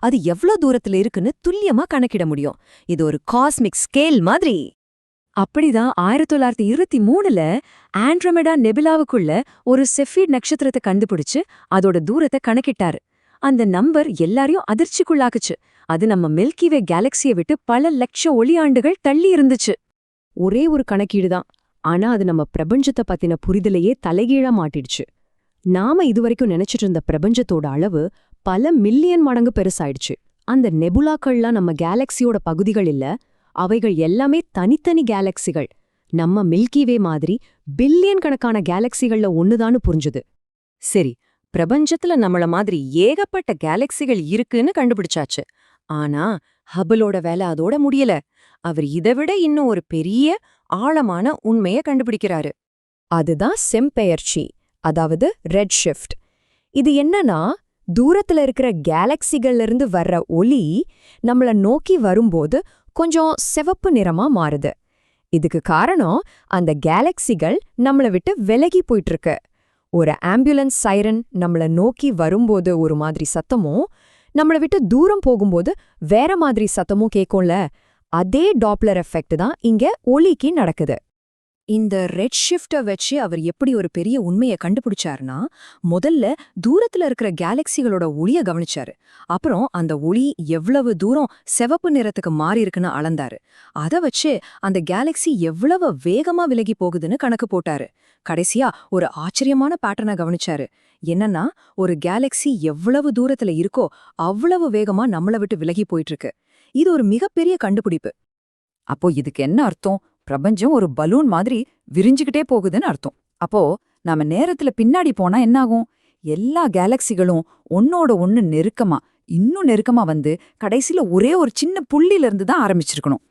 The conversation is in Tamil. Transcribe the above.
அது எவ்ளோ தூரத்துல இருக்குன்னு துல்லியமா கணக்கிட முடியும். இது ஒரு காஸ்மிக் ஸ்கேல் மாதிரி. அப்படிதான் 1923ல ஆண்ட்ரோமெடா நெபுலாவுக்குள்ள ஒரு செஃபீட் நட்சத்திரத்தை கண்டுபிடிச்சு அதோட தூரத்தை கணக்கிட்டாரு. அந்த நம்பர் எல்லாரையும் அதிர்ச்சிக்குள்ளாக்குச்சு. அது நம்ம மில்கிவே கேலக்சியை விட்டு பல லட்சம் ஒளியாண்டுகள் தள்ளி இருந்துச்சு. ஒரே ஒரு கணக்கீடு தான், ஆனா அது நம்ம பிரபஞ்சத்தை பத்தின புரிதலையே தலைகீழா மாட்டிடுச்சு. நாம இதுவரைக்கும் நினைச்சிட்டு இருந்த பிரபஞ்சத்தோட அளவு பல மில்லியன் மடங்கு பெருசாயிடுச்சு. அந்த நெபுலாக்கள்லாம் நம்ம கேலக்சியோட பகுதிகள் இல்ல, அவைகள் எல்லாமே தனித்தனி கேலக்சிகள். நம்ம மில்கிவே மாதிரி பில்லியன் கணக்கான கேலக்சிகள்ல ஒண்ணுதான்னு புரிஞ்சுது. சரி, பிரபஞ்சத்துல நம்மள மாதிரி ஏகப்பட்ட கேலக்சிகள் இருக்குன்னு கண்டுபிடிச்சாச்சு. ஆனா ஹபிளோட வேலை அதோட முடியல. அவர் இதைவிட இன்னும் ஒரு பெரிய ஆழமான உண்மையை கண்டுபிடிக்கிறாரு. அதுதான் செம்பெயர்ச்சி, அதாவது ரெட் ஷிஃப்ட். இது என்னன்னா, தூரத்துல இருக்கிற கேலக்சிகள்ல இருந்து வர்ற ஒளி நம்மள நோக்கி வரும்போது கொஞ்சம் சிவப்பு நிறமா மாறுது. இதுக்கு காரணம் அந்த கேலக்சிகள் நம்மள விட்டு விலகி போயிட்டு இருக்கு. ஒரு ஆம்புலன்ஸ் சைரன் நம்மள நோக்கி வரும்போது ஒரு மாதிரி சத்தமும், நம்மள விட்டு தூரம் போகும்போது வேற மாதிரி சத்தமும் கேட்கும்ல, அதே டாப்ளர் எஃபெக்ட் தான் இங்க ஒளிக்கு நடக்குது. இந்த ரெட் ஷிஃப்ட்டை வச்சு அவர் எப்படி ஒரு பெரிய உண்மையை கண்டுபிடிச்சாருன்னா, முதல்ல தூரத்துல இருக்கிற கேலக்சிகளோட ஒளியை கவனிச்சாரு. அப்புறம் அந்த ஒளி எவ்வளவு தூரம் சிவப்பு நிறத்துக்கு மாறி இருக்குன்னு அளந்தாரு. அதை வச்சு அந்த கேலக்சி எவ்வளவு வேகமா விலகி போகுதுன்னு கணக்கு போட்டாரு. கடைசியா ஒரு ஆச்சரியமான பேட்டர்னை கவனிச்சாரு. என்னன்னா, ஒரு கேலக்சி எவ்வளவு தூரத்துல இருக்கோ அவ்வளவு வேகமா நம்மள விட்டு விலகி போயிட்டு இருக்கு. இது ஒரு மிகப்பெரிய கண்டுபிடிப்பு. அப்போ இதுக்கு என்ன அர்த்தம்? பிரபஞ்சம் ஒரு பலூன் மாதிரி விரிஞ்சுக்கிட்டே போகுதுன்னு அர்த்தம். அப்போ நாம நேரத்துல பின்னாடி போனா என்னாகும்? எல்லா கேலக்சிகளும் ஒன்னோட ஒன்னு நெருக்கமா, இன்னும் நெருக்கமா வந்து கடைசியில ஒரே ஒரு சின்ன புள்ளில இருந்து தான் ஆரம்பிச்சிருக்கணும்.